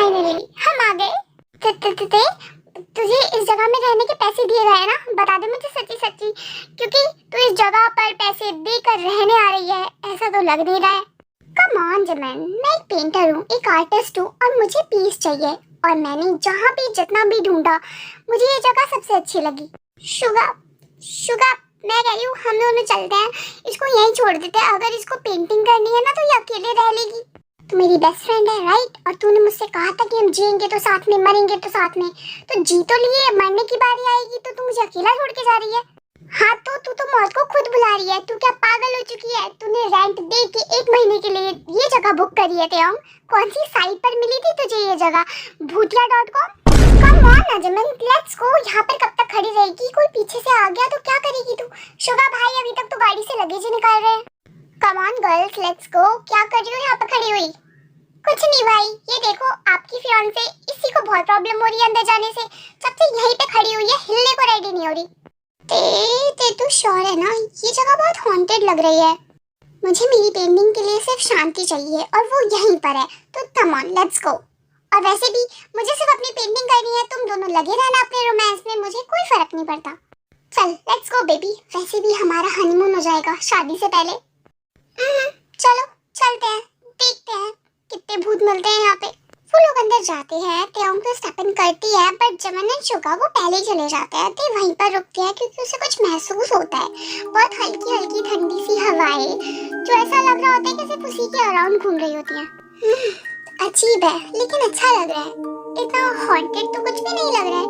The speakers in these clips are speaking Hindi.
फाइनली हम आ गए। तुझे इस जगह में रहने के पैसे दिए गए ना? बता दे मुझे सच्ची सच्ची, क्योंकि तू इस जगह पर पैसे देकर रहने आ रही है ऐसा तो लग नहीं रहा है। कम ऑन जमन, मैं एक पेंटर हूँ, एक आर्टिस्ट हूँ और मुझे पीस चाहिए। और मैंने जहाँ भी जितना भी ढूंढा मुझे ये जगह सबसे अच्छी लगी। शुगा शुगा मैं कह रही हूँ हम दोनों चलते हैं, इसको यहीं छोड़ देते हैं। अगर इसको पेंटिंग करनी है ना तो ये अकेले रह लेगी। तू मेरी बेस्ट फ्रेंड है राइट, और तूने मुझसे कहा था कि हम जिएंगे तो साथ में, मरेंगे तो साथ में। तो जी तो लिए, मरने की बारी आएगी तो तू मुझे अकेला छोड़ के जा रही है। हाँ तो तू तो मौत को खुद बुला रही है। तू क्या पागल हो चुकी है? तूने रेंट दे के 1 महीने के लिए ये जगह बुक करी है तेयंग। कौन सी साइट पर मिली थी तुझे ये जगह? भूतिया.com। Come on Najman, let's go. यहाँ पर कब तक खड़ी रहेगी? कोई पीछे से आ गया तो क्या करेगी तू? शुगा भाई अभी तक तो गाड़ी से लगेज ही निकाल रहे हैं। Come on girls let's go. क्या कर रही हो यहाँ पर खड़ी हुई? कुछ नहीं भाई, ये देखो आपकी फियांसे, इसी को बहुत प्रॉब्लम हो रही है अंदर जाने से। जब से यहीं पे खड़ी हुई है, हिलने को रेडी नहीं हो रही। ते तू श्योर है ना ये जगह बहुत हॉन्टेड लग रही है? मुझे मेरी पेंटिंग के लिए सिर्फ शांति चाहिए और वो यहीं पर है, तो कम ऑन लेट्स गो। और वैसे भी मुझे सिर्फ अपनी पेंटिंग करनी है, तुम दोनों लगे रहना अपने रोमांस में, मुझे कोई फर्क नहीं पड़ता। चल लेट्स गो बेबी, वैसे भी हमारा हनीमून हो जाएगा शादी से पहले। चलो चलते हैं, देखते हैं कितने भूत मिलते हैं यहाँ पे। वो लोग अंदर जाते हैं, तेयंग तो स्टेप इन करती है, पर जमन एंड शुगा वो पहले ही चले जाते हैं। ते वहीं पर रुकते हैं क्योंकि उसे कुछ महसूस होता है। बहुत हल्की हल्की ठंडी सी हवाएं जो ऐसा लग रहा होता है कि सिर्फ उसी के अराउंड घूम रही होती हैं। अजीब है लेकिन अच्छा लग रहा है। इतना हॉन्टेड तो कुछ भी नहीं लग रहा है।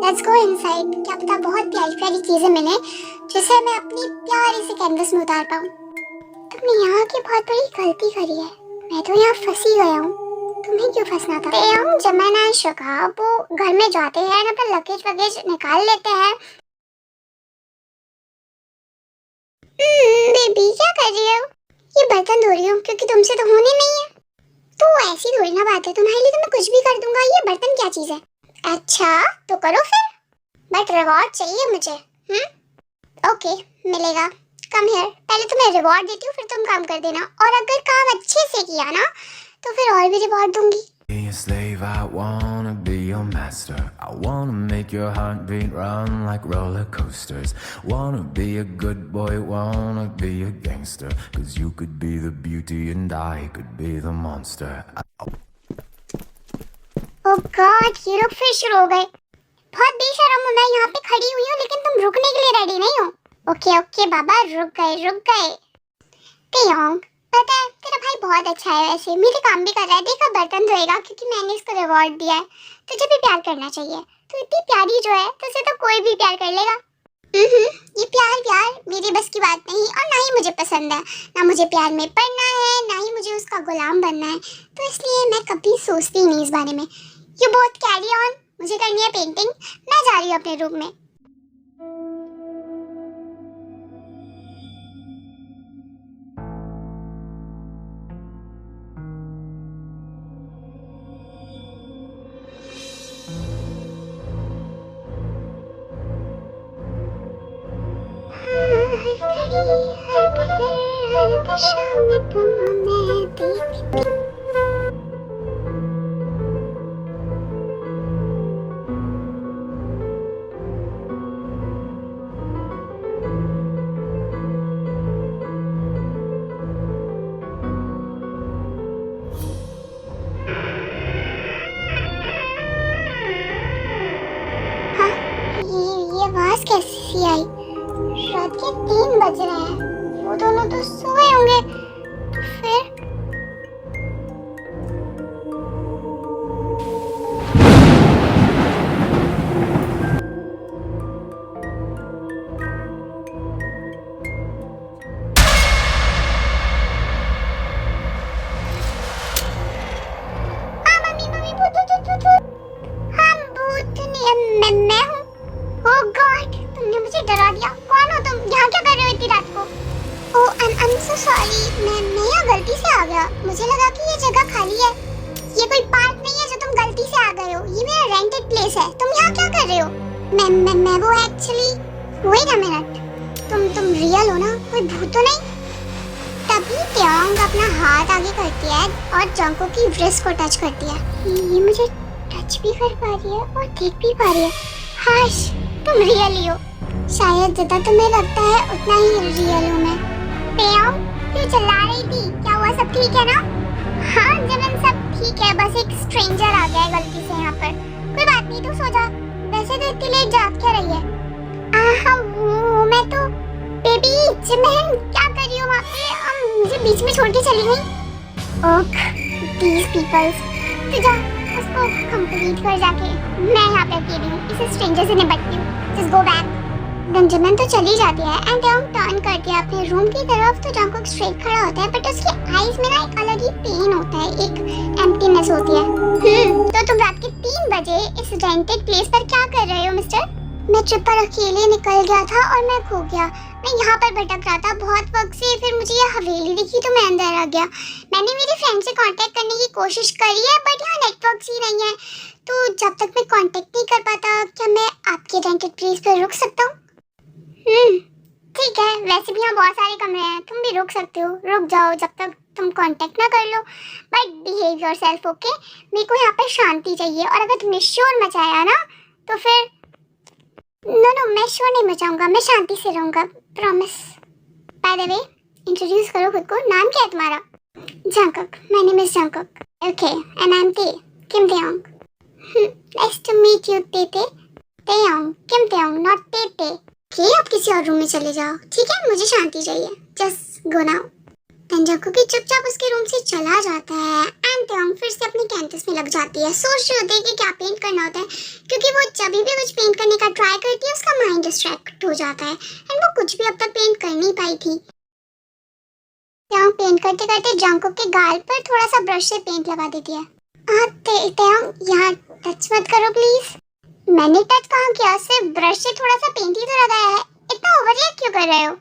Let's go inside. क्या पता बहुत प्यारी प्यारी चीजें मिले जिसे मैं अपनी प्यारी से कैनवस में उतार पाऊँ। तुमने यहाँ की बहुत बड़ी गलती करी है, मैं तो यहाँ फंसी गया हूँ। तुम्हें क्यों फंसना था? तेयंग जमन एंड शुगा वो घर में जाते हैं, अपना लगेज वगेज निकाल लेते हैं। बेबी क्या कर रही हो? ये बर्तन धो रही हूँ क्योंकि तुमसे तो होने नहीं है। तो ऐसी थोड़ी ना बात है, तुम्हारे लिए तो मैं कुछ भी कर दूंगा। ये बर्तन क्या चीज है? अच्छा तो करो फिर, बट रिवॉर्ड चाहिए मुझे। ओके मिलेगा। कम हियर, पहले तुम्हें रिवॉर्ड देती हूँ फिर तुम काम कर देना, और अगर काम अच्छे से किया ना तो फिर और भी रिवॉर्ड दूंगी। Be a slave, I wanna be your master. I wanna make your heartbeat run like roller coasters. Wanna be a good boy, wanna be a gangster. 'Cause you could be the beauty and I could be the monster. Oh God, ये लोग फिर शुरू हो गए। बहुत बेशर्म हूँ मैं, यहाँ पे खड़ी हुई हूँ लेकिन तुम रुकने के लिए रेडी नहीं हो। ओके बाबा, रुक गए। तेयंग पता है तेरा भाई बहुत अच्छा है, वैसे मेरे काम भी कर रहा है। देखा बर्तन धोएगा क्योंकि मैंने इसको रिवॉर्ड दिया है। तुझे भी प्यार करना चाहिए, तू इतनी प्यारी जो है, तुझे तो कोई भी प्यार कर लेगा। ये प्यार मेरी बस की बात नहीं, और ना ही मुझे पसंद है। ना मुझे प्यार में पड़ना है, ना ही मुझे उसका गुलाम बनना है। तो इसलिए मैं कभी सोचती नहीं इस बारे में। यू बोथ कैरी ऑन, मुझे करनी है पेंटिंग। मैं जा रही हूँ अपने रूम में। आवाज कैसी आई? रात के 3 बज रहे हैं, वो दोनों तो सो गए होंगे। तो फिर मम्मी भूत। हम भूत नहीं, मैं हूँ। ओह गॉड, तुमने मुझे डरा दिया। कौन हो तुम? यहाँ क्या कर रहे हो इतनी रात को? ओह आई एम सो सॉरी, मैं यहाँ गलती से आ गया। मुझे लगा कि ये जगह खाली है। ये कोई पार्क नहीं है जो तुम गलती से आ गए हो, ये मेरा रेंटेड प्लेस है। तुम यहाँ क्या कर रहे हो? मैं वो एक्चुअली, वेट अ मिनट, तुम रियल हो ना? कोई भूत तो नहीं? तभी क्या तेयोंग अपना हाथ आगे करती है और जंगकुक की रिस्ट को टच करती है। ये मुझे टच भी कर पा रही है और देख भी पा रही है। हाश, तुम रियल ही हो। शायद जितना तुम्हें लगता है उतना ही रियल हूँ मैं। तेयोंग, क्यों चिल्ला रही थी? क्या हुआ, सब ठीक है ना? हाँ जमन, सब ठीक है, बस एक स्ट्रेंजर आ गया है गलती से यहाँ पर। कोई बात नहीं, तू सो जा। वैसे तो इतनी लेट जाग क्या रही है? हाँ मैं तो बेबी जिमन, क्या कर रही हो वहाँ पे? मुझे बीच में छोड़ के चली गई। Okay, these peoples। तो जा उसको कंप्लीट कर जाके। मैं यहाँ पे अकेली हूँ, इसे स्ट्रेंजर से निपटती हूँ। Just go back. बेंजामिन तो चली जाती है एंड तेयोंग टर्न करती है अपने रूम की तरफ। तो जंगकुक स्ट्रेट खड़ा होता है बट उसकी आईज में ना एक अलग ही पेन होता है, एक एम्प्टीनेस होती है। तो तुम रात के 3 बजे इस रेंटेड प्लेस पर क्या कर रहे हो मिस्टर? मैं ट्रिप पर अकेले निकल गया था और मैं खो गया। मैं यहाँ पर भटक रहा था बहुत वक्त से, फिर मुझे ये हवेली दिखी तो मैं अंदर आ गया। मैंने मेरी फ्रेंड से कांटेक्ट करने की कोशिश करी है बट यहाँ नेटवर्क ही नहीं है। तो जब तक मैं कांटेक्ट नहीं कर पाता, क्या मैं आपके रेंटेड प्लेस पर रुक सकता हूँ? ठीक है, वैसे भी यहाँ बहुत सारे कमरे हैं, तुम भी रुक सकते हो। रुक जाओ जब तक तुम कांटेक्ट ना कर लो, बट बिहेव योरसेल्फ, ओके? मेरे को यहाँ पे शांति चाहिए और अगर तुमने शोर मचाया ना तो फिर नो, मैं शोर नहीं मचाऊंगा, मैं शांति से रहूंगा, promise. By the way, introduce करो खुद को। नाम क्या है तुम्हारा? Jungkook, my name is Jungkook. Okay, and I am ते, किम तेयोंग। नाइस टू मीट यू तेते। तेयोंग, किम तेयोंग, नॉट तेते। ओके, आप किसी और रूम में चले जाओ, ठीक है? मुझे शांति चाहिए, जस्ट गो नाउ। जंगकुक चुपचाप उसके रूम से चला जाता है एंड तेयोंग फिर से अपनी कैंवस में लग जाती है। सोच रही होती है कि क्या पेंट करना होता है, क्योंकि वो जब भी कुछ पेंट करने का ट्राई करती है उसका माइंड डिस्ट्रैक्ट हो जाता है एंड वो कुछ भी अब तक पेंट कर नहीं पाई थी। तेयोंग पेंट करते करते जंगकुक के गाल पर थोड़ा सा ब्रश से पेंट लगा देती है। तेयोंग, यहाँ टच मत करो प्लीज। मैंने टच कहाँ किया? सिर्फ ब्रश से थोड़ा सा पेंट ही तो लगाया है, इतना ओवररिएक्ट क्यों कर रहे हो?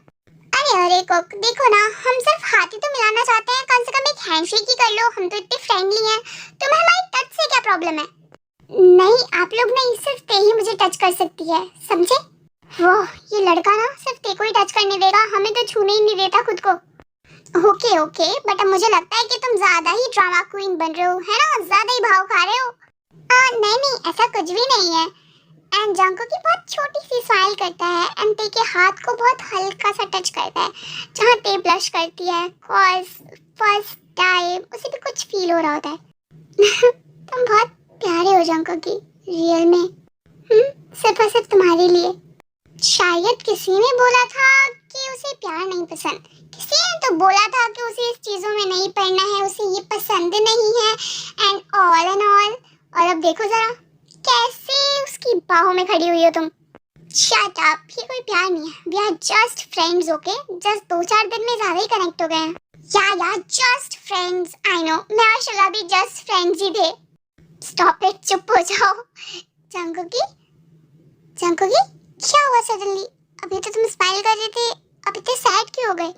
अरे कुक, देखो ना, हम सिर्फ हाथ ही तो मिलाना चाहते हैं, कम से कम एक हैंडशेक ही कर लो, हम तो इतने फ्रेंडली हैं। तुम्हें हमारी टच से क्या प्रॉब्लम है? नहीं, आप लोग नहीं, सिर्फ ते ही मुझे टच कर सकती है, समझे? वो ये लड़का ना सिर्फ ते को ही टच करने देगा, हमें तो छूने ही नहीं देता खुद को। ओके, बट अब मुझे लगता है कि तुम ज्यादा ही ड्रामा क्वीन बन रहे हो, है ना? ज्यादा ही भाव खा रहे हो। नहीं, ऐसा कुछ भी नहीं है। एंड जंगकुक की बहुत छोटी सी स्माइल करता है एंड ते के हाथ को बहुत हल्का सा टच करता है, जहाँ ते ब्लश करती है, कॉज फर्स्ट टाइम उसे भी कुछ फील हो रहा होता है। तुम बहुत प्यारे हो जंगकुक की, रियल में। सिर्फ और सिर्फ तुम्हारे लिए। शायद किसी ने बोला था कि उसे प्यार नहीं पसंद, किसी ने तो बोला था कि उसे इस चीजों में नहीं पड़ना है, उसे ये पसंद नहीं है एंड ऑल। और अब देखो जरा कैसे उसकी बाहों में खड़ी हुई हो तुम। शट अप, ये कोई प्यार नहीं है, we are just friends, okay? Just 2-4 दिन में ज्यादा ही कनेक्ट हो गए हैं। या जस्ट फ्रेंड्स, आई नो, मैं और शिला भी जस्ट फ्रेंड्स ही थे। स्टॉप इट, चुप हो जाओ। जंगकुकी, क्या हुआ सडनली? अभी तो तुम स्माइल कर रहे थे, अब इतने सैड क्यों हो गए?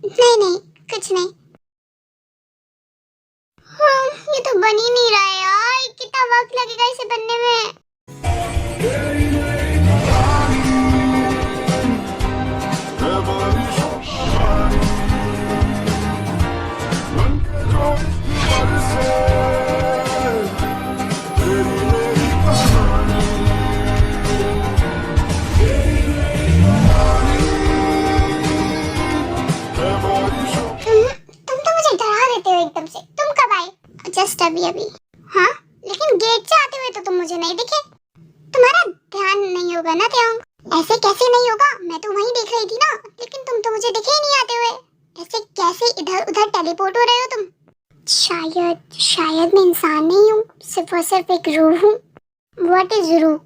नहीं, कुछ नहीं। ये तो बन ही नहीं रहा है यार, कितना वक्त लगेगा इसे बनने में? जस्ट अभी। हाँ, लेकिन गेट से आते हुए तो तुम मुझे नहीं दिखे। तुम्हारा ध्यान नहीं होगा ना तेयोंग? ऐसे कैसे नहीं होगा, मैं तो वहीं देख रही थी ना, लेकिन तुम तो मुझे दिखे ही नहीं आते हुए। ऐसे कैसे इधर उधर टेलीपोर्ट हो रहे हो तुम? शायद मैं इंसान नहीं हूँ, सिर्फ और सिर्फ एक रूह हूँ। व्हाट इज रूह?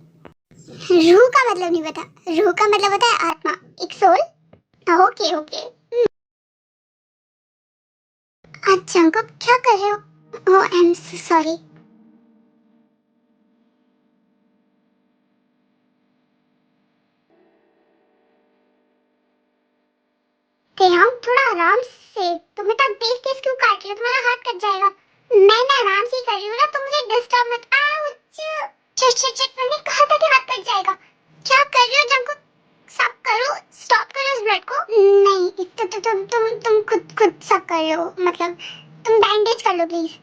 रूह का मतलब नहीं पता? रूह का मतलब होता है आत्मा, एक सोल। ओके। अच्छा, क्या कर रहे हो? Oh, I'm so sorry. तेयोंग, थोड़ा आराम से। तुम इतना तेज क्यों काट रही हो? तुम्हारा हाथ कट जाएगा। मैं आराम से कर रही हूँ ना, तुम मुझे डिस्टर्ब मत। चट, मैंने कहा था कि हाथ कट जाएगा। क्या कर रही हो जंगकुक? स्टॉप करो इस ब्लड को। नहीं, तुम तुम खुद सब कर लो, मतलब तुम बैंडेज कर लो प्लीज।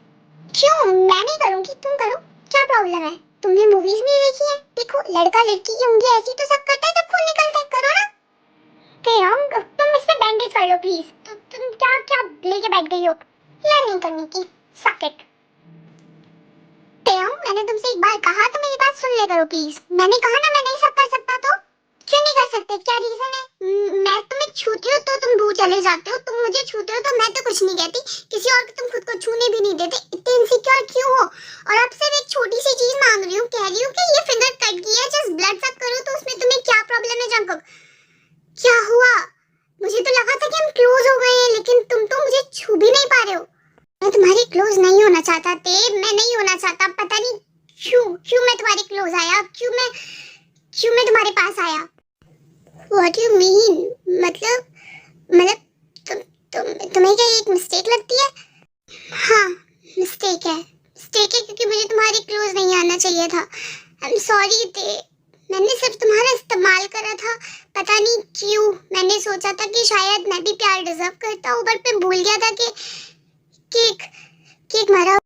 क्यों? मैं नहीं करूंगी, तुम करो, क्या प्रॉब्लम है? तुमने मूवीज नहीं देखी है? देखो लड़का लड़की की उंगली ऐसी तो सब करता है जब खून निकलता है, करो ना। प्रियंक तुम इस पे बैंडेज कर लो प्लीज। तुम क्या क्या लेके बैठ गई हो? यार नहीं करने की, सक इट। प्रियंक मैंने तुमसे एक बार कहा तो मेरी बात सुन ले करो प्लीज। मैंने कहा ना मैं नहीं सब कर सकता, तो क्यों नहीं कर सकते? क्या रीजन है? मैं तुम्हें छूती हूँ तो तुम दूर चले जाते हो, तुम मुझे छूते हो तो मैं तो कुछ नहीं कहती, किसी और को तुम खुद को छूने भी नहीं देते। इतने इनसिक्योर क्यों हो? और अब सिर्फ एक छोटी सी चीज मांग रही हूँ, कह रही हूँ कि ये फिंगर कट गई है, जस्ट ब्लड सक करो, तो उसमें तुम्हें क्या प्रॉब्लम है? जंकक क्या हुआ? मुझे तो लगा था कि हम क्लोज हो गए हैं, लेकिन तुम तो मुझे छू भी नहीं पा रहे हो। मैं तुम्हारी क्लोज नहीं होना चाहता देव, मैं नहीं होना चाहता। पता नहीं क्यों मैं तुम्हारी क्लोज आया, क्यों मैं तुम्हारे पास आया। What do you mean? मतलब तुम्हें क्या एक मिस्टेक लगती है? हाँ मिस्टेक है क्योंकि मुझे तुम्हारी क्लोज नहीं आना चाहिए था। आई एम सॉरी देव, मैंने सिर्फ तुम्हारा इस्तेमाल करा था, पता नहीं क्यों। मैंने सोचा था कि शायद मैं भी प्यार डिजर्व करता हूँ, बट मैं भूल गया था कि केक मारा।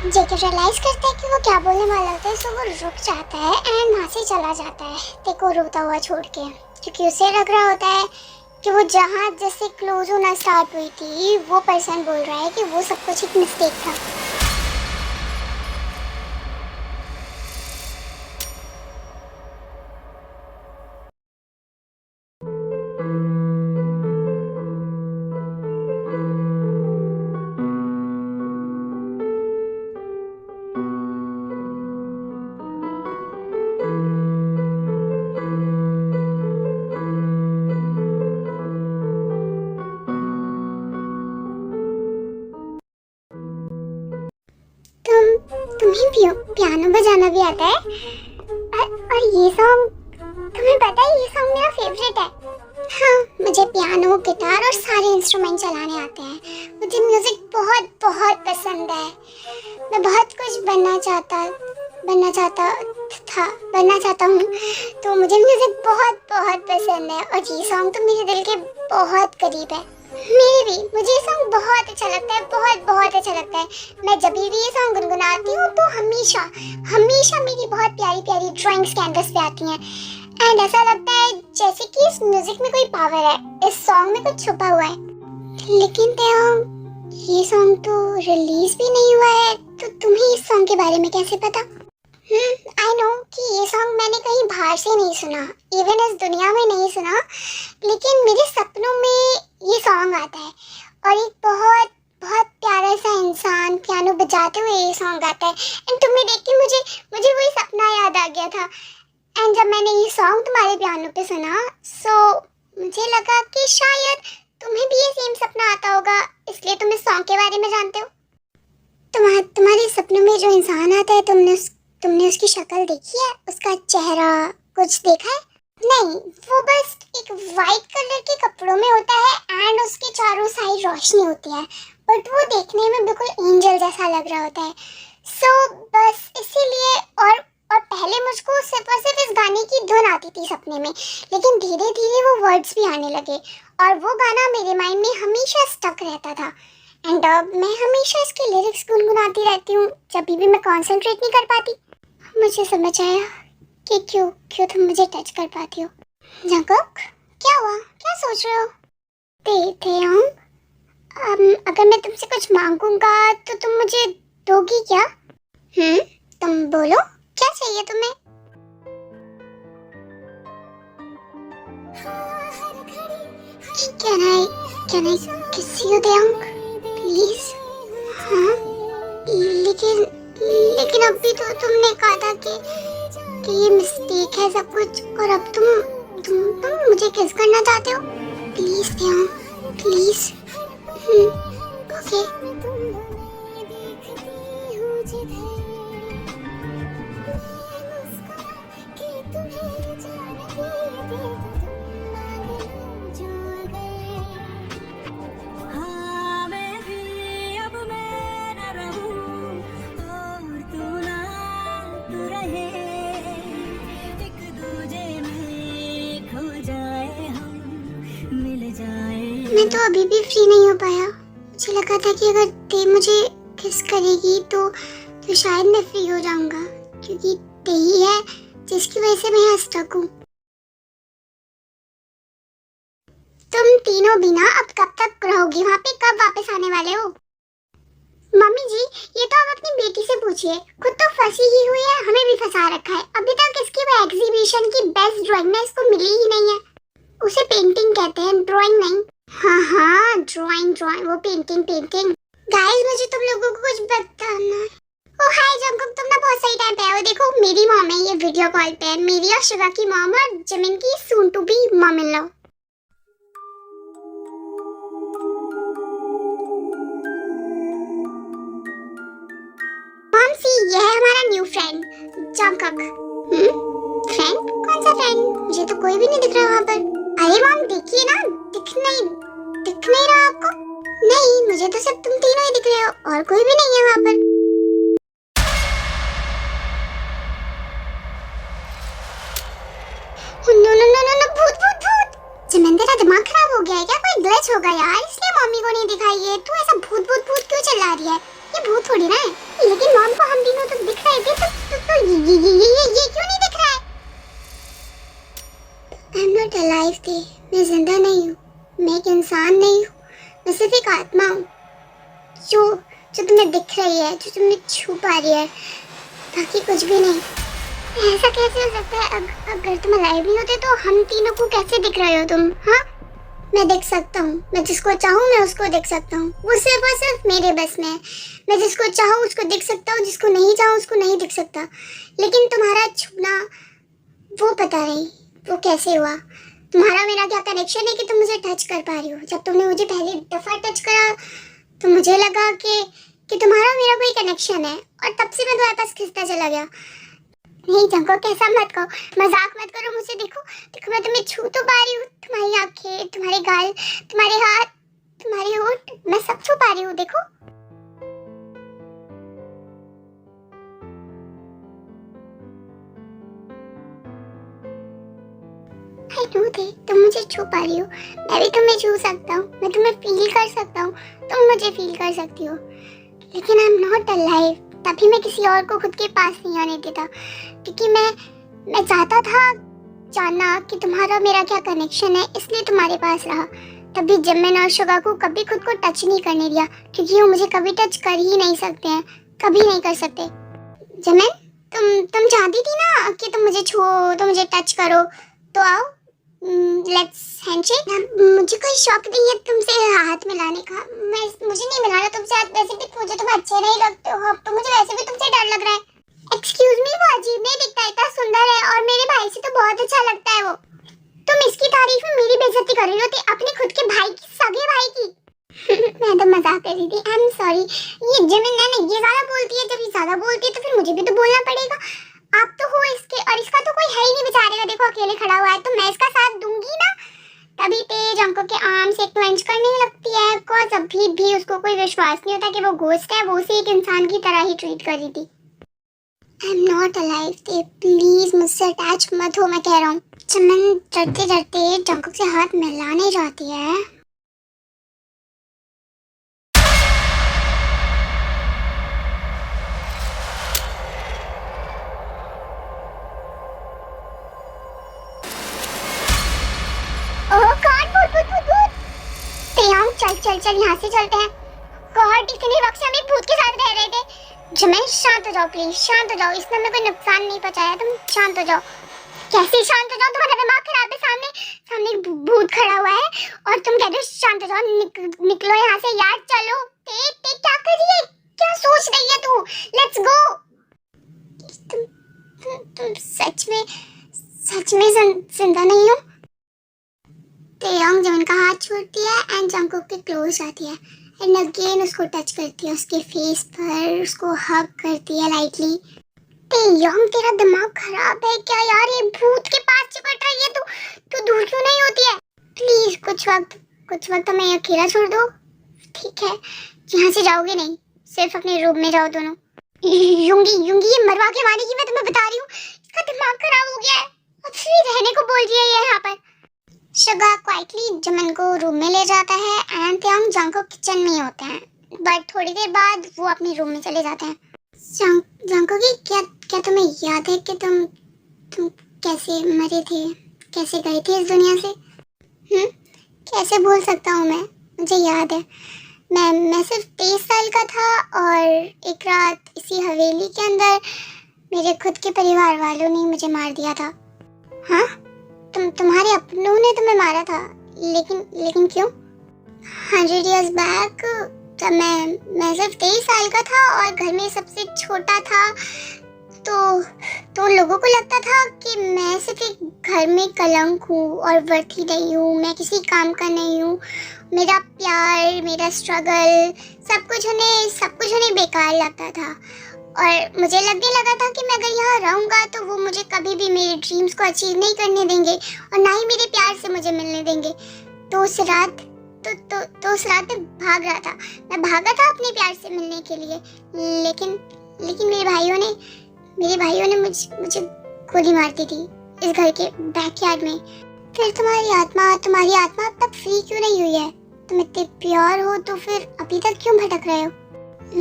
जेके रियलाइज करता है कि वो क्या बोलने वाला होता है, सो वो रुक जाता है एंड वहाँ से चला जाता है तेको रोता हुआ छोड़ के, क्योंकि उसे लग रहा होता है कि वो जहाँ जिससे क्लोज होना स्टार्ट हुई थी वो पर्सन बोल रहा है कि वो सब कुछ एक मिस्टेक था। तुम्हें पियानो बजाना भी आता है? और ये सॉन्ग, तुम्हें पता है ये सॉन्ग मेरा फेवरेट है। हाँ मुझे पियानो, गिटार और सारे इंस्ट्रूमेंट चलाने आते हैं। मुझे म्यूजिक बहुत बहुत पसंद है। मैं बहुत कुछ बनना चाहता हूँ, तो मुझे म्यूजिक बहुत बहुत पसंद है, और ये सॉन्ग तो मेरे दिल के बहुत करीब है। मेरे भी, मुझे ये सॉन्ग बहुत अच्छा लगता है, बहुत बहुत अच्छा लगता है। मैं जब भी ये सॉन्ग गुनगुनाती हूँ तो हमेशा मेरी बहुत प्यारी प्यारी ड्राइंग्स कैनवस पे आती हैं, एंड ऐसा लगता है जैसे कि इस म्यूजिक में कोई पावर है, इस सॉन्ग में कुछ छुपा हुआ है। लेकिन ये सॉन्ग तो रिलीज भी नहीं हुआ है, तो तुम्हें इस सॉन्ग के बारे में कैसे पता? आई नो कि ये सॉन्ग मैंने कहीं बाहर से नहीं सुना, इवन इस दुनिया में नहीं सुना, लेकिन मेरे सपनों में ये सॉन्ग आता है, और एक बहुत बहुत प्यारा सा इंसान पियानो बजाते हुए ये सॉन्ग आता है, एंड तुम्हें देख के मुझे वही सपना याद आ गया था। एंड जब मैंने ये सॉन्ग तुम्हारे पियानो पे सुना, सो मुझे लगा कि शायद तुम्हें भी ये सेम सपना आता होगा, इसलिए तुम इस सॉन्ग के बारे में जानते हो। तुम्हारे सपनों में जो इंसान आता है, तुमने उसकी शक्ल देखी है? उसका चेहरा कुछ देखा है? नहीं, वो बस एक वाइट कलर के कपड़ों में होता है एंड उसके चारों साइड रोशनी होती है, बट वो देखने में बिल्कुल एंजल जैसा लग रहा होता है। सो बस इसीलिए, और पहले मुझको सिर्फ और सिर्फ इस गाने की धुन आती थी सपने में, लेकिन धीरे धीरे वो वर्ड्स भी आने लगे, और वो गाना मेरे माइंड में हमेशा स्टक रहता था, एंड अब मैं हमेशा इसके लिरिक्स गुनगुनाती रहती हूँ जब भी मैं कंसंट्रेट नहीं कर पाती। मुझे समझ आया कि क्यों तुम मुझे टच कर पाती हो। जंकुक क्या हुआ, क्या सोच रहे हो? अगर मैं तुमसे कुछ मांगूंगा तो तुम मुझे दोगी क्या? तुम बोलो, क्या चाहिए तुम्हें? Can I kiss you, Taeyang? Please? हाँ? लेकिन अभी तो तुमने कहा था कि ये मिस्टेक है सब कुछ, और अब तुम मुझे किस करना चाहते हो? Please Taeyang, please. ओके। एक दूजे में खो जाए हम, मिल जाए। मैं तो अभी भी फ्री नहीं हो पाया। मुझे लगा था कि अगर ते मुझे किस करेगी तो शायद मैं फ्री हो जाऊंगा, क्योंकि ते ही है जिसकी वजह से मैं यहाँ स्टक हूँ। तुम तीनों भी ना अब कब तक रहोगी वहाँ पे, कब वापस आने वाले हो? मम्मी जी, ये तो आप अपनी बेटी से पूछिए, खुद तो फंसी ही हुई है, हमें भी फंसा रखा है। अभी तक इसकी वो एग्जीबिशन की बेस्ट ड्राइंग में इसको मिली ही नहीं है। उसे पेंटिंग कहते हैं, ड्राइंग नहीं। हाँ हाँ, ड्राइंग, वो पेंटिंग। गाइस, मुझे तुम लोगों को कुछ बताना। ओ हाय जंकुक, तुम ना बहुत सही टाइम पे आए हो। देखो मेरी मॉम है, ये वीडियो कॉल पे है, मेरी और शिवा की मॉम और जिमिन की soon to be mom in law. Mom see, ये है हमारा न्यू फ्रेंड जंकुक। फ्रेंड? कौन सा फ्रेंड? मुझे तो कोई भी नहीं दिख रहा वहाँ पर। अरे मॉम देखिए ना, दिख नहीं रहा आपको? नहीं, मुझे तो सिर्फ तुम तीनों ही दिख रहे हो और कोई भी नहीं है वहाँ पर। नो, भूत। जिमिन, तेरा दिमाग खराब हो गया है क्या? कोई ग्लिच होगा यार, इसलिए मम्मी को नहीं दिखाई है। तू ऐसा भूत क्यों चिल्ला रही है? ये भूत थोड़ी ना है। लेकिन मॉम को हम तीनों तो दिख रहे थे, तो ये क्यों नहीं दिख रहा है? आई एम नॉट अलाइव थे, मैं जिंदा नहीं हूँ, मैं एक इंसान नहीं हूँ, मैं सिर्फ एक आत्मा हूँ जो तुम्हें दिख रही है, जो तुम्हें छू पा रही है, बाकी कुछ भी नहीं। ऐसा कैसे हो सकता है? अगर तुम अलाइव नहीं होते तो हम तीनों को कैसे दिख रहे हो तुम? हाँ, मैं देख सकता हूँ, मैं जिसको चाहूँ मैं उसको देख सकता हूँ, वो सिर्फ मेरे बस में है। मैं जिसको चाहूँ उसको देख सकता हूँ, जिसको नहीं चाहूँ उसको नहीं दिख सकता। लेकिन तुम्हारा छूना, वो पता नहीं वो कैसे हुआ। तुम्हारा मेरा क्या कनेक्शन है कि तुम मुझे टच कर पा रही हो? जब तुमने मुझे पहली दफा टच करा तो मुझे लगा कि तुम्हारा मेरा कोई कनेक्शन है, और तब से मैं तुम्हारे पास खिसता चला गया। नहीं जंकुक, कैसा मत कहो, मजाक मत करो मुझसे। देखो मैं तुम्हें छू तो पा रही हूँ, तुम्हारी आंखें, तुम्हारे गाल, तुम्हारे हाथ, तुम्हारे होंठ, मैं सब छू पा रही हूँ। देखो आई नो थे, तुम मुझे छू पा रही हो, मैं भी तुम्हें छू सकता हूँ, मैं तुम्हें फील कर सकता हूँ, तुम मुझे फील कर सकती हो। लेकिन आई एम नॉट अलाइव। तभी मैं किसी और को खुद के पास नहीं आने देता, क्योंकि मैं चाहता था जानना कि तुम्हारा मेरा क्या कनेक्शन है, इसलिए तुम्हारे पास रहा। तभी जिमिन और शुगा को कभी खुद को टच नहीं करने दिया, क्योंकि वो मुझे कभी टच कर ही नहीं सकते हैं, कभी नहीं कर सकते। जिमिन, तुम चाहती थी ना कि तुम मुझे छुओ, तुम मुझे टच करो, तो आओ, लेट्स हैंडशेक। मुझे कोई शौक नहीं है तुमसे हाथ मिलाने का, मुझे नहीं मिलाना तुमसे हाथ, वैसे भी मुझे तुम अच्छे नहीं लगते हो, अब तो मुझे वैसे भी तुमसे डर लग रहा है। एक्सक्यूज मी, वो अजीब नहीं दिखता, इतना सुंदर है और मेरे भाई से तो बहुत अच्छा लगता है वो। तुम इसकी तारीफ में मेरी बेइज्जती कर रही होती, अपने खुद के भाई की, सगे भाई की। मैं तो मजाक कर रही थी, आई एम सॉरी। ये जिमिन है ना, ये ज्यादा बोलती है, जब ये ज्यादा बोलती है तो फिर मुझे भी तो बोलना पड़ेगा। आप तो हो इसके, और इसका तो कोई है ही नहीं बेचारे का, देखो अकेले खड़ा हुआ है, तो मैं इसका साथ दूंगी ना। तभी तेज अंकों के आर्म से क्लेंच करने लगती है, बिकॉज़ अभी भी उसको कोई विश्वास नहीं होता कि वो घोस्ट है, वो उसे एक इंसान की तरह ही ट्रीट कर रही थी। आई एम नॉट अलाइव थे, प्लीज मुझसे अटैच मत हो, मैं कह रहा हूँ। चमन डरते जंकुक से हाथ मिलाने जाती है। ओह गॉड, भूत। तेयांग, चल यहाँ से चलते हैं। गॉड, इतने वक्त से हम एक भूत के साथ रह रहे थे। जिमिन शांत हो जाओ प्लीज, शांत हो जाओ, इसने हमें कोई नुकसान नहीं पहुंचाया, तुम शांत हो जाओ। कैसे शांत हो जाओ? तुम्हारा दिमाग खराब है, सामने एक भूत खड़ा हुआ है और तुम कह रहे हो शांत हो जाओ। निकलो यहाँ से यार, चलो। ते क्या कर रही है, क्या सोच रही है तू? Let's go. तुम सच में जिंदा नहीं हो? तेयांग जिमिन का हाथ छोड़ती है एंड जंकुक के क्लोज आती है एंड अगेन उसको टच करती है, उसके फेस पर उसको हग करती है लाइटली। तेयांग, तेरा दिमाग खराब है क्या यार? ये भूत के पास चिपट रही है तू दूर क्यों नहीं होती है? प्लीज कुछ वक्त हमें अकेला छोड़ दो, ठीक है? यहाँ से जाओगे नहीं, सिर्फ अपने रूम में जाओ दोनों। यूंगी ये मरवा के मारेगी, मैं तुम्हें बता रही हूँ। इसका दिमाग खराब हो गया है, अब फिर रहने को बोल रही है ये यहाँ पर। शुगा क्वाइटली जमन को रूम में ले जाता है एंड त्योंग जंको किचन में ही होते हैं, बट थोड़ी देर बाद वो अपने रूम में चले जाते हैं। जंको की क्या तुम्हें याद है कि तुम कैसे मरे थे, कैसे गए थे इस दुनिया से? कैसे भूल सकता हूँ मैं, मुझे याद है। मैं सिर्फ 23 साल का था और एक रात इसी हवेली के अंदर मेरे खुद के परिवार वालों ने मुझे मार दिया था। हाँ, तुम्हारे अपनों ने तुम्हें मारा था, लेकिन क्यों? 100 years बैक जब मैं सिर्फ 23 साल का था और घर में सबसे छोटा था, तो लोगों को लगता था कि मैं सिर्फ एक घर में कलंक हूँ और वर्थी नहीं हूँ, मैं किसी काम का नहीं हूँ। मेरा प्यार, मेरा स्ट्रगल, सब कुछ उन्हें बेकार लगता था और मुझे लगने लगा था कि मैं अगर यहाँ रहूँगा तो वो मुझे कभी भी मेरे ड्रीम्स को अचीव नहीं करने देंगे और ना ही मेरे प्यार से मुझे मिलने देंगे। तो उस रात मैं भाग रहा था, मैं भागा था अपने प्यार से मिलने के लिए, लेकिन मेरे भाइयों ने मुझे गोली मार दी थी इस घर के बैकयार्ड में। फिर तुम्हारी आत्मा अब तक फ्री क्यों नहीं हुई है? तुम इतने प्योर हो तो फिर अभी तक क्यों भटक रहे हो?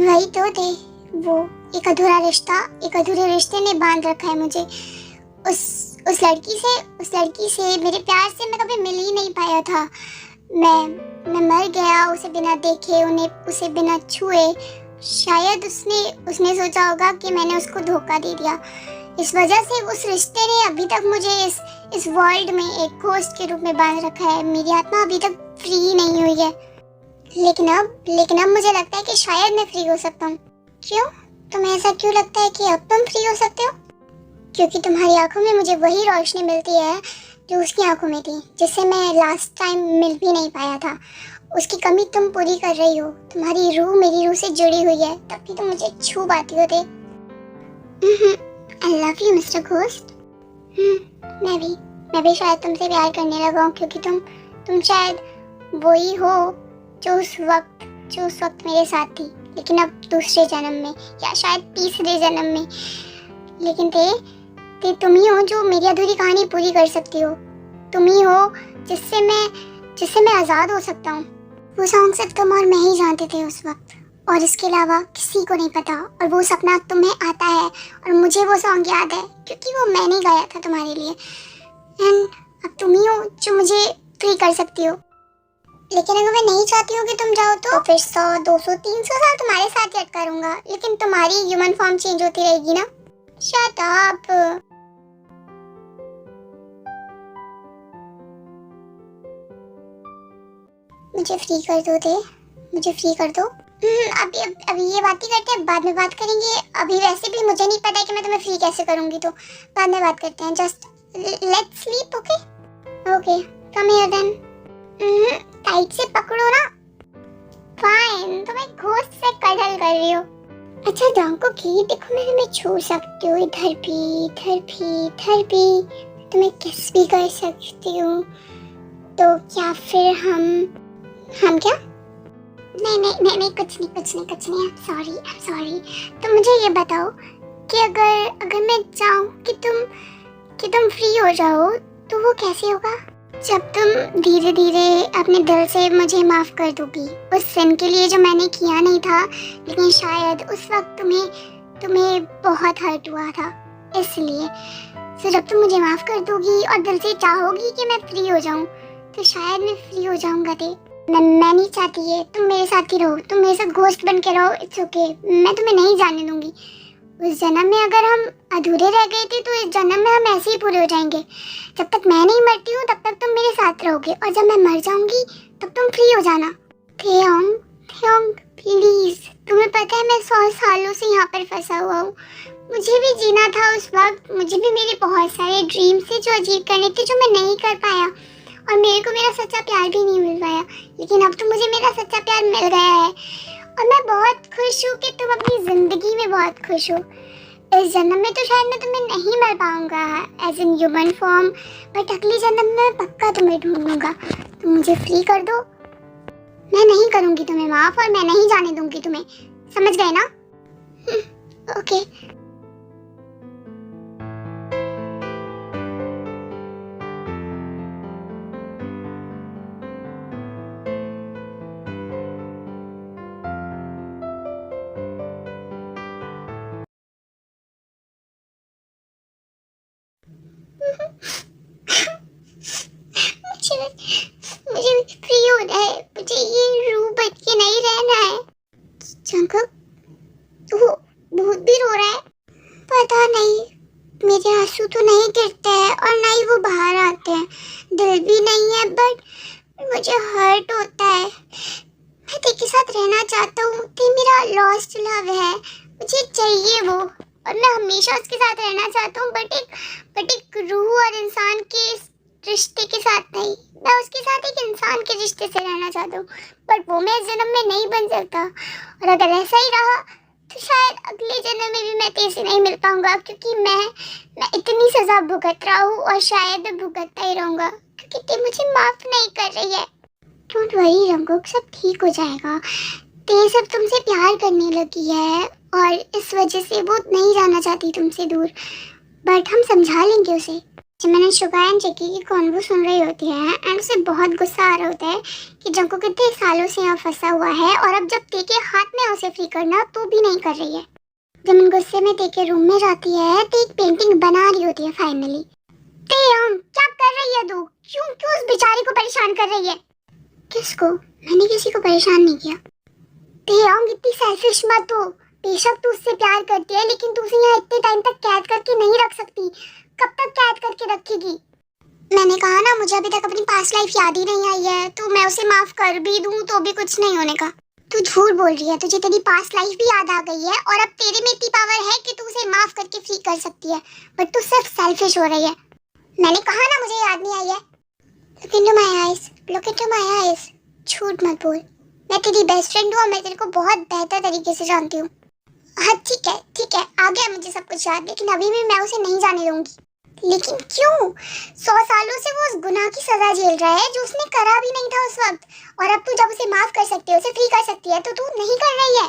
वही तो थे वो, एक अधूरा रिश्ता, एक अधूरे रिश्ते ने बांध रखा है मुझे उस लड़की से मेरे प्यार से मैं कभी मिल ही नहीं पाया था। मैं मर गया उसे बिना देखे, उसे बिना छुए। शायद उसने सोचा होगा कि मैंने उसको धोखा दे दिया। इस वजह से उस रिश्ते ने अभी तक मुझे इस वर्ल्ड में एक घोस्ट के रूप में बांध रखा है। मेरी आत्मा अभी तक फ्री नहीं हुई है, लेकिन अब मुझे लगता है कि शायद मैं फ्री हो सकता हूँ। क्यों? तुम्हें ऐसा क्यों लगता है कि अब तुम फ्री हो सकते हो? क्योंकि तुम्हारी आंखों में मुझे वही रोशनी मिलती है जो उसकी आंखों में थी, जिससे मैं लास्ट टाइम मिल भी नहीं पाया था। उसकी कमी तुम पूरी कर रही हो। तुम्हारी रूह मेरी रूह से जुड़ी हुई है, तब भी तुम मुझे छू पाती हो थे। I love you mister ghost. मैं भी शायद तुमसे प्यार करने लगा हूँ, क्योंकि तुम शायद वही हो जो उस वक्त मेरे साथ थी, लेकिन अब दूसरे जन्म में या शायद तीसरे जन्म में। लेकिन ते तुम ही हो जो मेरी अधूरी कहानी पूरी कर सकती हो। तुम ही हो जिससे मैं आज़ाद हो सकता हूँ। वो सॉन्ग सिर्फ तुम और मैं ही जानते थे उस वक्त, और इसके अलावा किसी को नहीं पता। और वो सपना तुम्हें आता है और मुझे वो सॉन्ग याद है, क्योंकि वो मैंने गाया था तुम्हारे लिए। एंड अब तुम ही हो जो मुझे फ्री कर सकती हो। लेकिन अगर मैं नहीं चाहती हूँ कि तुम जाओ तो फिर 100, 200, 300 साल तुम्हारे साथ ही अटका रहूंगा, लेकिन तुम्हारी ह्यूमन फॉर्म चेंज होती रहेगी ना। Shut up. मुझे फ्री कर दो दे, मुझे फ्री कर दो। अभी ये बात ही करते हैं, बाद में बात करेंगे। अभी वैसे भी मुझे नहीं पता है कि मैं तुम्हें फ्री कैसे करूंगी, तो बाद में बात करते हैं। Just let's sleep. Okay come here then. Tight से पकड़ो ना। फाइन, तुम एक घोस्ट से कडल कर रही हो। अच्छा जांको की देखो, मैं तुम्हें छू सकती हूँ, इधर भी तुम्हें किस भी कर सकती हूँ। तो क्या फिर हम क्या? नहीं, कुछ नहीं। सॉरी। तो मुझे ये बताओ कि अगर मैं चाहूँ कि तुम फ्री हो जाओ तो वो कैसे होगा? जब तुम धीरे धीरे अपने दिल से मुझे माफ कर दोगी उस सिन के लिए जो मैंने किया नहीं था, लेकिन शायद उस वक्त तुम्हें बहुत हर्ट हुआ था। इसलिए तो जब तुम मुझे माफ कर दोगी और दिल से चाहोगी कि मैं फ्री हो जाऊं, तो शायद मैं फ्री हो जाऊंगा। मैं नहीं चाहती है तुम मेरे साथ ही रहो, तुम मेरे साथ घोस्ट बन के रहो। इट्स ओके, मैं तुम्हें नहीं जाने दूंगी। उस जन्म में अगर हम अधूरे रह गए थे, तो इस जन्म में हम ऐसे ही पूरे हो जाएंगे। जब तक मैं नहीं मरती हूँ तब तक तुम मेरे साथ रहोगे, और जब मैं मर जाऊंगी तब तुम फ्री हो जाना। थेओंग प्लीज, तुम्हें पता है मैं 100 सालों से यहाँ पर फंसा हुआ हूँ। मुझे भी जीना था उस वक्त, मुझे भी मेरे बहुत सारे ड्रीम्स थे जो अचीव करने थे, जो मैं नहीं कर पाया, और मेरे को मेरा सच्चा प्यार भी नहीं मिल पाया। लेकिन अब तो मुझे मेरा सच्चा प्यार मिल गया है और मैं बहुत खुश हूँ कि तुम अपनी जिंदगी में बहुत खुश हो। इस जन्म में तो शायद मैं तुम्हें नहीं मिल पाऊंगा as in human form, but अगले जन्म में पक्का तुम्हें ढूंढूंगा। तुम मुझे फ्री कर दो। मैं नहीं करूंगी तुम्हें माफ, और मैं नहीं जाने दूंगी तुम्हें। समझ गए ना? ओके। चाहता हूँ कि मेरा लॉस्ट लव है, मुझे चाहिए वो, और मैं हमेशा उसके साथ रहना चाहता हूँ, बट एक रूह और इंसान के रिश्ते के साथ नहीं। मैं उसके साथ एक इंसान के रिश्ते से रहना चाहता हूँ, बट वो मैं इस जन्म में नहीं बन सकता। और अगर ऐसा ही रहा तो शायद अगले जन्म में भी मैं तेरे से नहीं मिल पाऊंगा, क्योंकि मैं इतनी सजा भुगत रहा हूँ और शायद भुगतता ही रहूंगा, क्योंकि ते मुझे माफ नहीं कर रही है। डोंट वरी जंगकुक, सब ठीक हो जाएगा। ते सब तुमसे प्यार करने लगी है और इस वजह से वो नहीं जाना चाहती तुमसे दूर, बट हम समझा लेंगे उसे। मैंने शुगा एंड जैकी की कॉन्वो सुन रही होती है एंड उसे बहुत गुस्सा आ रहा होता है कि जंगकुक कितने सालों से यहाँ फंसा हुआ है और अब जब ते के हाथ में उसे फ्री करना तो भी नहीं कर रही है। जब इन गुस्से में ते के रूम में जाती है तो एक पेंटिंग बना रही होती है फाइनली। ते क्या कर रही है तू? क्यों क्यों उस बेचारी को परेशान कर रही है? किसको? मैंने किसी को परेशान नहीं किया। ते इतनी सेल्फिश मत हो। बेशक तू उससे प्यार करती है, लेकिन तू उसे यहाँ इतने टाइम तक कैद करके नहीं रख सकती। कब तक कैद करके रखेगी? मैंने कहा ना, मुझे अभी तक अपनी पास्ट लाइफ याद ही नहीं आई है, तो मैं उसे माफ कर भी दूं तो भी कुछ नहीं होने का। तू झूठ बोल रही है, तुझे तेरी पास्ट लाइफ भी याद आ गई है और अब तेरे में इतनी पावर है कि तू उसे माफ करके फ्री कर सकती है, बट तू सिर्फ सेल्फिश हो रही है। मैंने कहा ना मुझे याद नहीं आई है। Look into my eyes, look into my eyes. झूठ मत बोल, मैं तेरी बेस्ट फ्रेंड हूँ और मैं तेरे को बहुत बेहतर तरीके से जानती हूँ। हाँ ठीक है, आ गया मुझे सब कुछ याद, लेकिन अभी भी मैं उसे नहीं जाने दूंगी। लेकिन क्यों? 100 सालों से वो उस गुनाह की सजा झेल रहा है जो उसने करा भी नहीं था उस वक्त, और अब तू जब उसे माफ कर सकती है, उसे फ्री कर सकती है, तो तू नहीं कर रही है।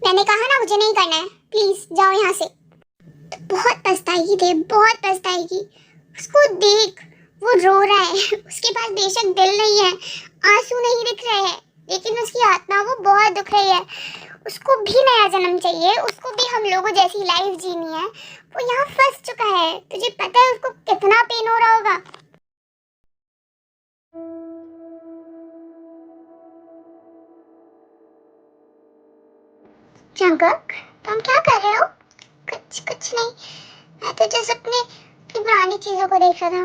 मैंने कहा ना मुझे नहीं करना है, प्लीज जाओ यहाँ से। तो बहुत पछताएगी दे, बहुत पछताएगी। उसको देख, वो रो रहा है। उसके पास बेशक दिल नहीं है, आंसू नहीं दिख रहे हैं, लेकिन उसकी आत्मा वो बहुत दुख रही है। उसको भी नया जन्म चाहिए, उसको भी हम लोगों जैसी लाइफ जीनी है। वो यहाँ फंस चुका है, तुझे पता है उसको कितना पेन हो रहा होगा। जंगक, तुम क्या कर रहे हो? कुछ नहीं, मैं तो जस्ट अपनी पुरानी चीजों को देख रहा था।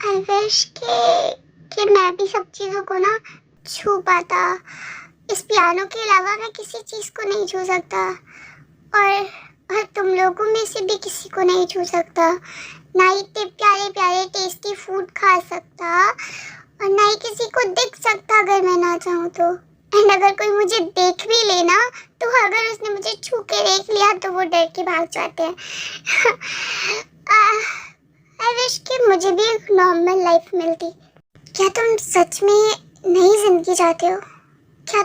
आई विश कि मैं भी सब चीजों को ना छू पाता। इस पियानो के अलावा मैं किसी चीज को नहीं छू सकता, और तुम लोगों में से भी किसी को नहीं छू सकता। ना ही इतने प्यारे प्यारे टेस्टी फूड खा सकता, और ना ही किसी को दिख सकता अगर मैं ना चाहूँ तो। एंड अगर कोई मुझे देख भी लेना, तो अगर उसने मुझे छू के देख लिया तो वो डर के भाग जाते हैं। आई विश कि मुझे भी एक नॉर्मल लाइफ मिलती। क्या तुम सच में नई जिंदगी चाहते हो? क्या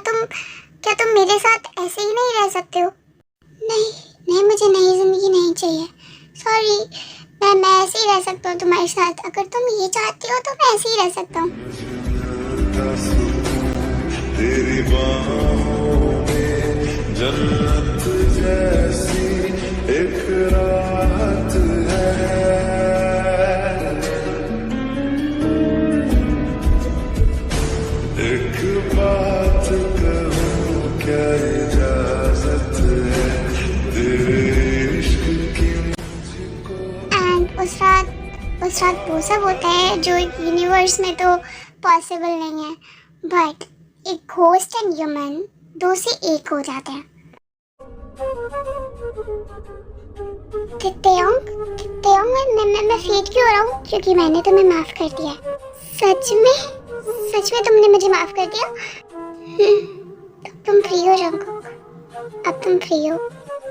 तुम मेरे साथ ऐसे ही नहीं रह सकते हो? नहीं, मुझे नई जिंदगी नहीं चाहिए। सॉरी, मैं ऐसे ही रह सकता हूँ तुम्हारे साथ। अगर तुम ये चाहती हो तो मैं ऐसे ही रह सकता हूँ। तेरी बाहों में जन्नत जैसी एक राहत है। एक बात कहूँ, क्या इजाजत है तेरे इश्क की मुझको। एंड उस रात वो सब होता है जो यूनिवर्स में तो पॉसिबल नहीं है, बट एक घोस्ट एंड ह्यूमन दो से एक हो जाते हैं। मैं फीट क्यों हो रहा हूँ? क्योंकि मैंने तुम्हें माफ कर दिया। सच में तुमने मुझे माफ कर दिया? अब तुम फ्री हो जंगकुक, अब तुम फ्री हो।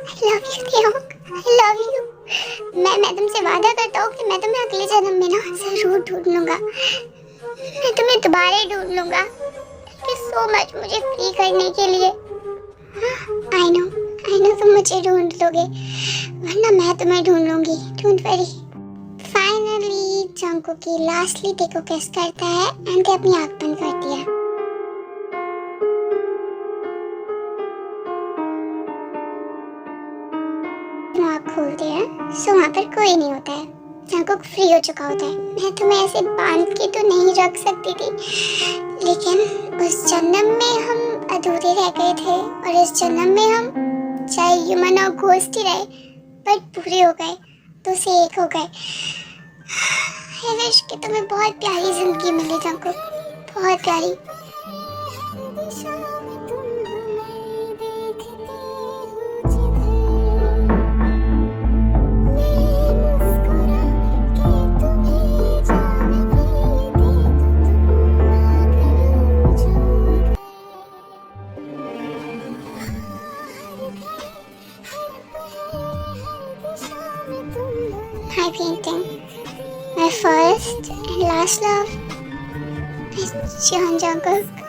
I love you तेयोंग, I love you। मैं तुमसे वादा करता हूँ कि मैं तुम्हें अगले जन्म में ना जरूर ढूंढ लूंगा। मैं तुम्हें दोबारा ढूंढ लूंगा। Thank you so much मुझे फ्री करने के लिए। I know तुम मुझे ढूंढ लोगे, वरना मैं तुम्हें ढूंढ लूंगी। Don't worry. फाइनली जंगकुक की लास्टली टे को किस करता है एंड ते अपनी आँख बंद करती है। आँख खोलती है, सो वहाँ पर कोई नहीं होता है। जंगकुक फ्री हो चुका होता है। मैं तुम्हें ऐसे बांध के तो नहीं रख सकती थी, लेकिन उस जन्म में हम अधूरे रह गए थे, और इस जन्म में हम चाहे ह्यूमन और घोस्ट ही रहे, पर पूरे हो गए, तो से एक हो गए। आई विश कि तुम्हें बहुत प्यारी जिंदगी मिले जंगकुक, बहुत प्यारी। Hi, painting. My first and last love is John Jungkook.